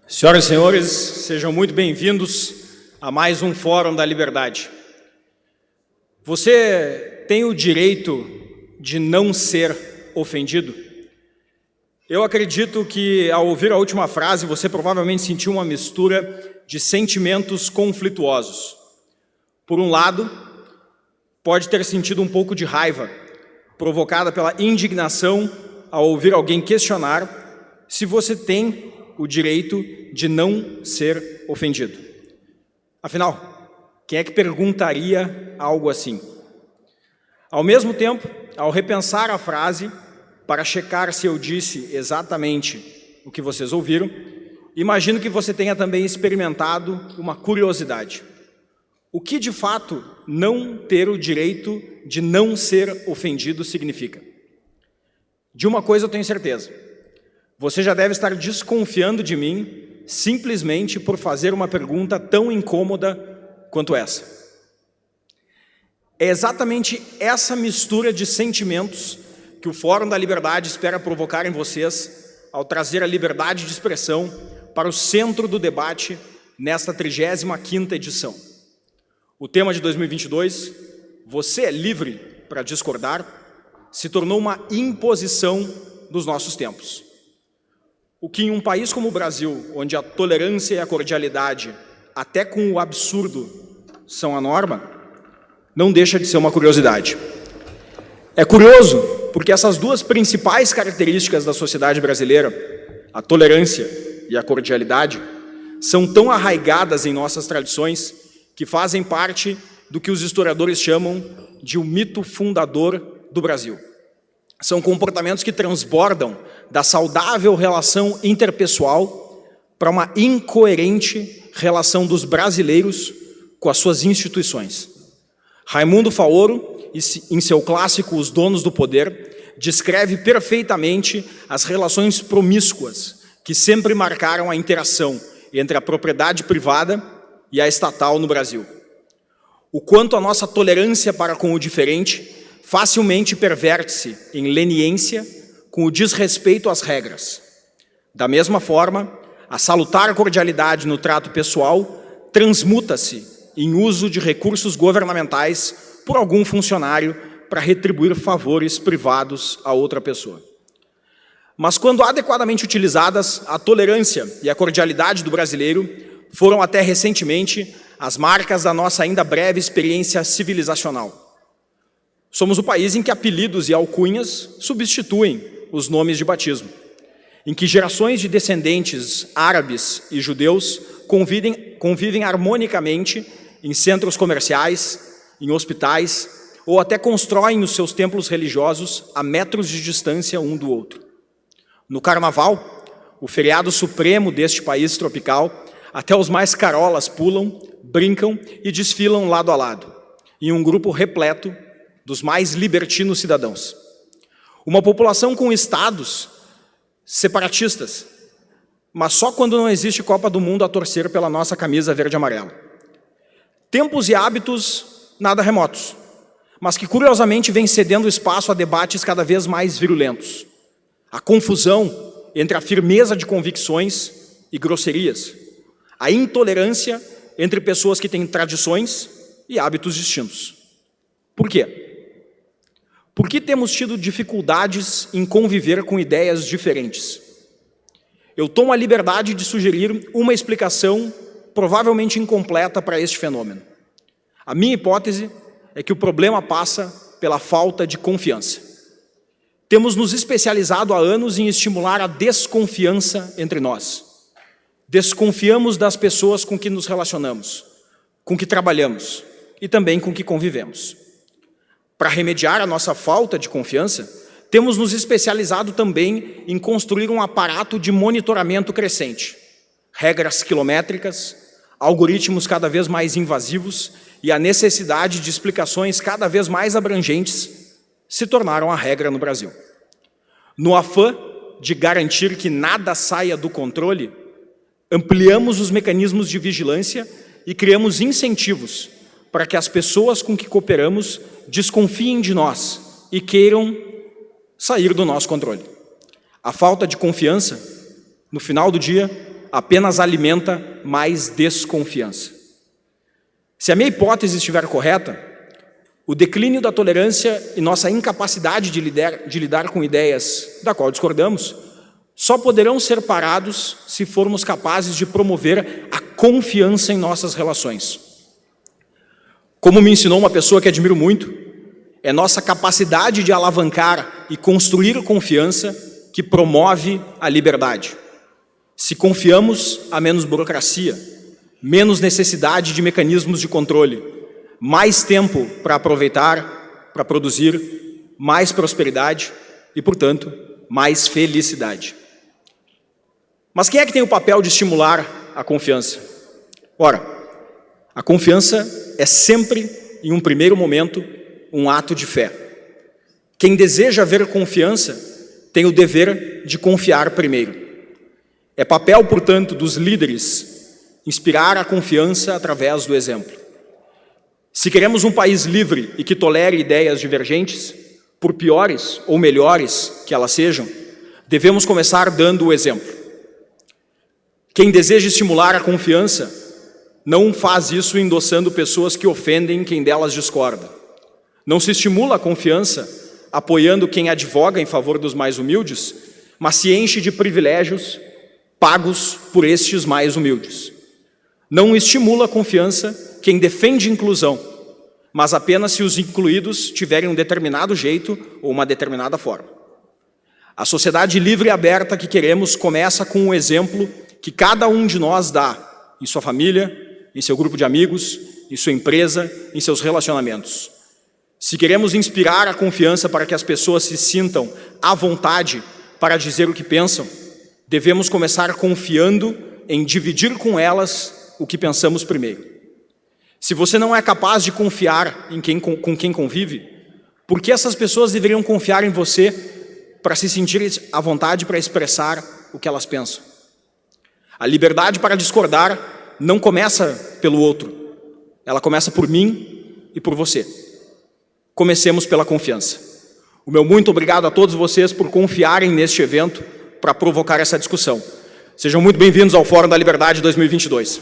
Senhoras e senhores, sejam muito bem-vindos a mais um Fórum da Liberdade. Você tem o direito de não ser ofendido? Eu acredito que, ao ouvir a última frase, você provavelmente sentiu uma mistura de sentimentos conflituosos. Por um lado, pode ter sentido um pouco de raiva, provocada pela indignação ao ouvir alguém questionar se você tem o direito de não ser ofendido. Afinal, quem é que perguntaria algo assim? Ao mesmo tempo, ao repensar a frase, para checar se eu disse exatamente o que vocês ouviram, imagino que você tenha também experimentado uma curiosidade. O que, de fato, não ter o direito de não ser ofendido significa? De uma coisa eu tenho certeza. Você já deve estar desconfiando de mim simplesmente por fazer uma pergunta tão incômoda quanto essa. É exatamente essa mistura de sentimentos que o Fórum da Liberdade espera provocar em vocês ao trazer a liberdade de expressão para o centro do debate nesta 35ª edição. O tema de 2022, Você é livre para discordar, se tornou uma imposição dos nossos tempos. O que em um país como o Brasil, onde a tolerância e a cordialidade, até com o absurdo, são a norma, não deixa de ser uma curiosidade. É curioso porque essas duas principais características da sociedade brasileira, a tolerância e a cordialidade, são tão arraigadas em nossas tradições que fazem parte do que os historiadores chamam de o mito fundador do Brasil. São comportamentos que transbordam da saudável relação interpessoal para uma incoerente relação dos brasileiros com as suas instituições. Raimundo Faoro, em seu clássico Os Donos do Poder, descreve perfeitamente as relações promíscuas que sempre marcaram a interação entre a propriedade privada e a estatal no Brasil. O quanto a nossa tolerância para com o diferente facilmente perverte-se em leniência com o desrespeito às regras. Da mesma forma, a salutar cordialidade no trato pessoal transmuta-se em uso de recursos governamentais por algum funcionário para retribuir favores privados a outra pessoa. Mas quando adequadamente utilizadas, a tolerância e a cordialidade do brasileiro foram até recentemente as marcas da nossa ainda breve experiência civilizacional. Somos o país em que apelidos e alcunhas substituem os nomes de batismo, em que gerações de descendentes árabes e judeus convivem harmonicamente em centros comerciais, em hospitais, ou até constroem os seus templos religiosos a metros de distância um do outro. No Carnaval, o feriado supremo deste país tropical, até os mais carolas pulam, brincam e desfilam lado a lado, em um grupo repleto dos mais libertinos cidadãos. Uma população com estados separatistas, mas só quando não existe Copa do Mundo a torcer pela nossa camisa verde e amarela. Tempos e hábitos nada remotos, mas que curiosamente vêm cedendo espaço a debates cada vez mais virulentos. A confusão entre a firmeza de convicções e grosserias. A intolerância entre pessoas que têm tradições e hábitos distintos. Por quê? Por que temos tido dificuldades em conviver com ideias diferentes? Eu tomo a liberdade de sugerir uma explicação provavelmente incompleta para este fenômeno. A minha hipótese é que o problema passa pela falta de confiança. Temos nos especializado há anos em estimular a desconfiança entre nós. Desconfiamos das pessoas com que nos relacionamos, com que trabalhamos e também com que convivemos. Para remediar a nossa falta de confiança, temos nos especializado também em construir um aparato de monitoramento crescente, regras quilométricas, algoritmos cada vez mais invasivos e a necessidade de explicações cada vez mais abrangentes se tornaram a regra no Brasil. No afã de garantir que nada saia do controle, ampliamos os mecanismos de vigilância e criamos incentivos para que as pessoas com que cooperamos desconfiem de nós e queiram sair do nosso controle. A falta de confiança, no final do dia, apenas alimenta mais desconfiança. Se a minha hipótese estiver correta, o declínio da tolerância e nossa incapacidade de lidar com ideias da qual discordamos só poderão ser parados se formos capazes de promover a confiança em nossas relações. Como me ensinou uma pessoa que admiro muito, é nossa capacidade de alavancar e construir confiança que promove a liberdade. Se confiamos, há menos burocracia, menos necessidade de mecanismos de controle, mais tempo para aproveitar, para produzir, mais prosperidade e, portanto, mais felicidade. Mas quem é que tem o papel de estimular a confiança? Ora, a confiança é sempre, em um primeiro momento, um ato de fé. Quem deseja ver confiança tem o dever de confiar primeiro. É papel, portanto, dos líderes inspirar a confiança através do exemplo. Se queremos um país livre e que tolere ideias divergentes, por piores ou melhores que elas sejam, devemos começar dando o exemplo. Quem deseja estimular a confiança não faz isso endossando pessoas que ofendem quem delas discorda. Não se estimula a confiança apoiando quem advoga em favor dos mais humildes, mas se enche de privilégios pagos por estes mais humildes. Não estimula a confiança quem defende inclusão, mas apenas se os incluídos tiverem um determinado jeito ou uma determinada forma. A sociedade livre e aberta que queremos começa com um exemplo que cada um de nós dá em sua família, em seu grupo de amigos, em sua empresa, em seus relacionamentos. Se queremos inspirar a confiança para que as pessoas se sintam à vontade para dizer o que pensam, devemos começar confiando em dividir com elas o que pensamos primeiro. Se você não é capaz de confiar com quem convive, por que essas pessoas deveriam confiar em você para se sentirem à vontade para expressar o que elas pensam? A liberdade para discordar não começa pelo outro, ela começa por mim e por você. Comecemos pela confiança. O meu muito obrigado a todos vocês por confiarem neste evento para provocar essa discussão. Sejam muito bem-vindos ao Fórum da Liberdade 2022.